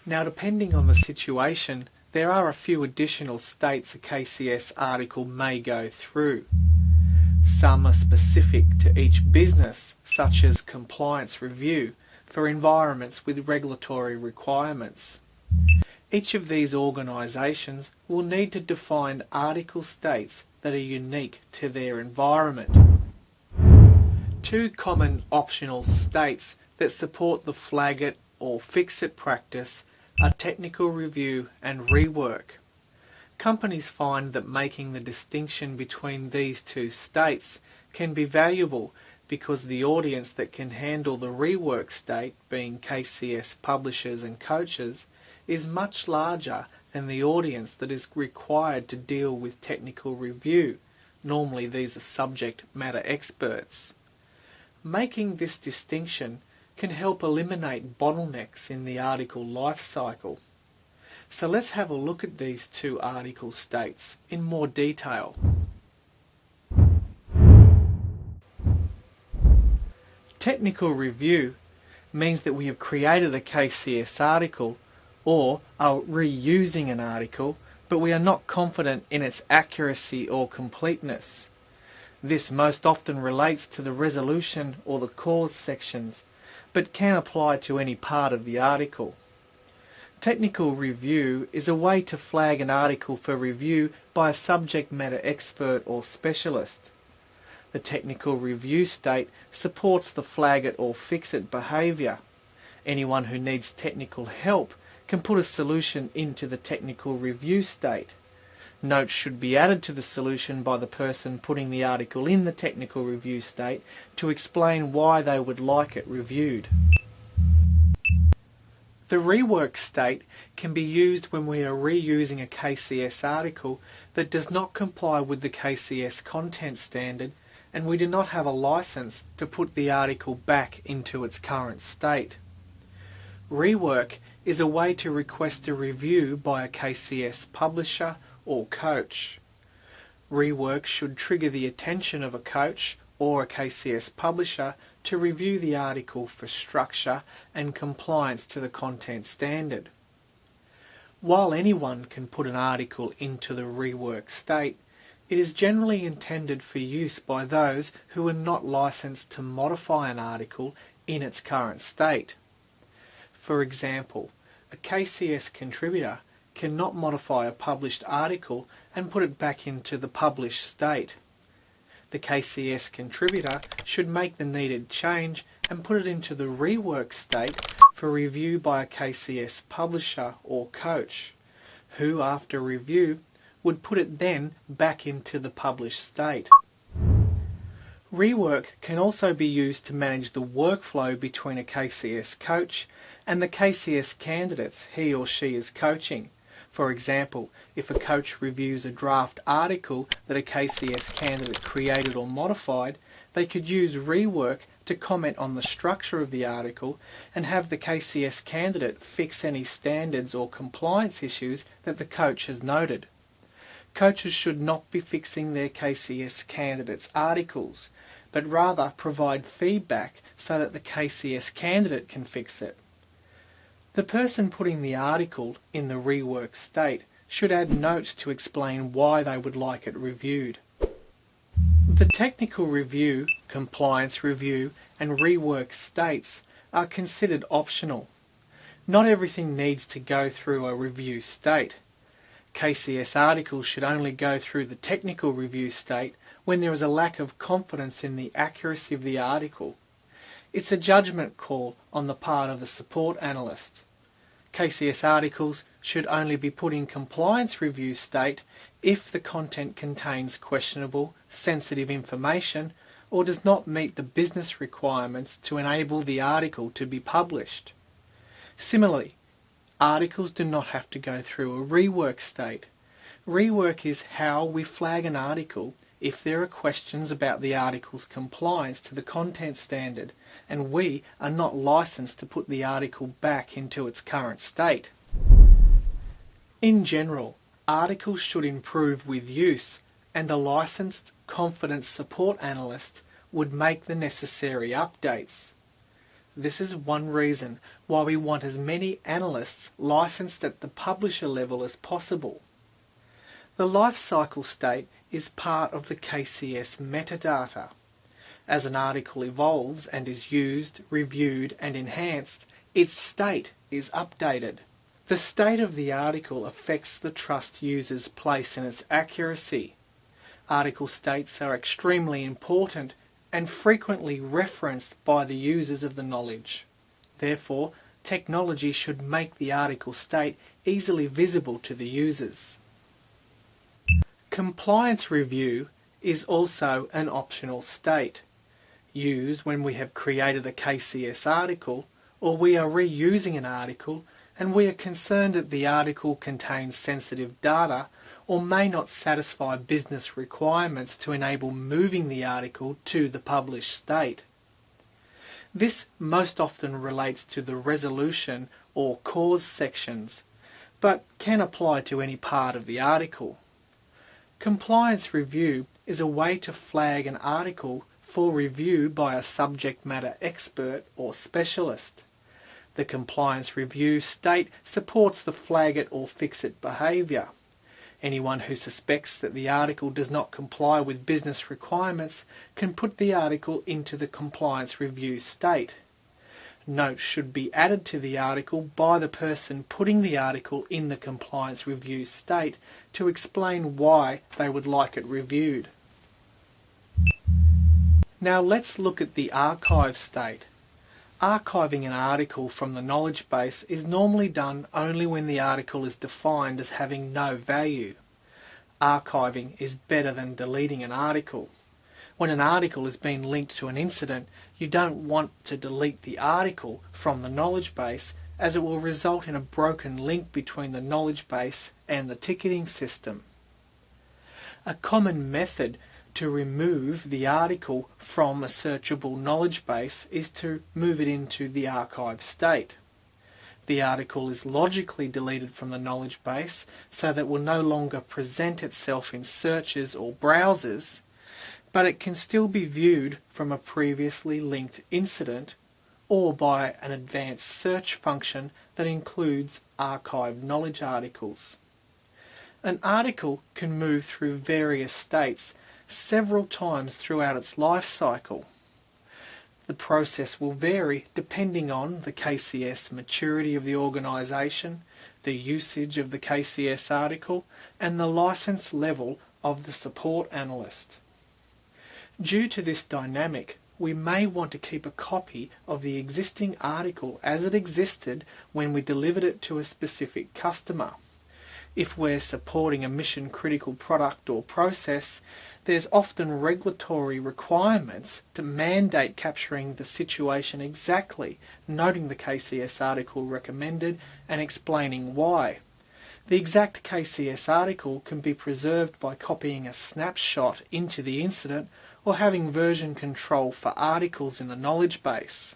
Now, depending on the situation, there are a few additional states a KCS article may go through. Some are specific to each business, such as compliance review for environments with regulatory requirements. Each of these organisations will need to define article states that are unique to their environment. Two common optional states that support the flag it or fix it practice are technical review and rework. Companies find that making the distinction between these two states can be valuable because the audience that can handle the rework state, being KCS publishers and coaches, is much larger than the audience that is required to deal with technical review. Normally these are subject matter experts. Making this distinction can help eliminate bottlenecks in the article life cycle. So let's have a look at these two article states in more detail. Technical review means that we have created a KCS article or are reusing an article, but we are not confident in its accuracy or completeness. This most often relates to the resolution or the cause sections, but can apply to any part of the article. Technical review is a way to flag an article for review by a subject matter expert or specialist. The technical review state supports the flag it or fix it behaviour. Anyone who needs technical help can put a solution into the technical review state. Notes should be added to the solution by the person putting the article in the technical review state to explain why they would like it reviewed. The rework state can be used when we are reusing a KCS article that does not comply with the KCS content standard and we do not have a license to put the article back into its current state. Rework is a way to request a review by a KCS publisher or coach. Rework should trigger the attention of a coach or a KCS publisher to review the article for structure and compliance to the content standard. While anyone can put an article into the rework state, it is generally intended for use by those who are not licensed to modify an article in its current state. For example, a KCS contributor cannot modify a published article and put it back into the published state. The KCS contributor should make the needed change and put it into the rework state for review by a KCS publisher or coach, who after review would put it then back into the published state. Rework can also be used to manage the workflow between a KCS coach and the KCS candidates he or she is coaching. For example, if a coach reviews a draft article that a KCS candidate created or modified, they could use rework to comment on the structure of the article and have the KCS candidate fix any standards or compliance issues that the coach has noted. Coaches should not be fixing their KCS candidates' articles, but rather provide feedback so that the KCS candidate can fix it. The person putting the article in the rework state should add notes to explain why they would like it reviewed. The technical review, compliance review and rework states are considered optional. Not everything needs to go through a review state. KCS articles should only go through the technical review state when there is a lack of confidence in the accuracy of the article. It's a judgment call on the part of the support analyst. KCS articles should only be put in compliance review state if the content contains questionable, sensitive information or does not meet the business requirements to enable the article to be published. Similarly, articles do not have to go through a rework state. Rework is how we flag an article if there are questions about the article's compliance to the content standard and we are not licensed to put the article back into its current state. In general, articles should improve with use and a licensed, confident support analyst would make the necessary updates. This is one reason why we want as many analysts licensed at the publisher level as possible. The life cycle state is part of the KCS metadata. As an article evolves and is used, reviewed and enhanced, its state is updated. The state of the article affects the trust users place in its accuracy. Article states are extremely important and frequently referenced by the users of the knowledge. Therefore, technology should make the article state easily visible to the users. Compliance review is also an optional state, used when we have created a KCS article or we are reusing an article and we are concerned that the article contains sensitive data or may not satisfy business requirements to enable moving the article to the published state. This most often relates to the resolution or cause sections, but can apply to any part of the article. Compliance review is a way to flag an article for review by a subject matter expert or specialist. The compliance review state supports the flag it or fix it behaviour. Anyone who suspects that the article does not comply with business requirements can put the article into the compliance review state. Notes should be added to the article by the person putting the article in the compliance review state to explain why they would like it reviewed. Now let's look at the archive state. Archiving an article from the knowledge base is normally done only when the article is defined as having no value. Archiving is better than deleting an article. When an article has been linked to an incident, you don't want to delete the article from the knowledge base, as it will result in a broken link between the knowledge base and the ticketing system. A common method to remove the article from a searchable knowledge base is to move it into the archive state. The article is logically deleted from the knowledge base so that it will no longer present itself in searches or browsers, but it can still be viewed from a previously linked incident or by an advanced search function that includes archived knowledge articles. An article can move through various states several times throughout its life cycle. The process will vary depending on the KCS maturity of the organisation, the usage of the KCS article, and the license level of the support analyst. Due to this dynamic, we may want to keep a copy of the existing article as it existed when we delivered it to a specific customer. If we're supporting a mission-critical product or process, there's often regulatory requirements to mandate capturing the situation exactly, noting the KCS article recommended and explaining why. The exact KCS article can be preserved by copying a snapshot into the incident or having version control for articles in the knowledge base.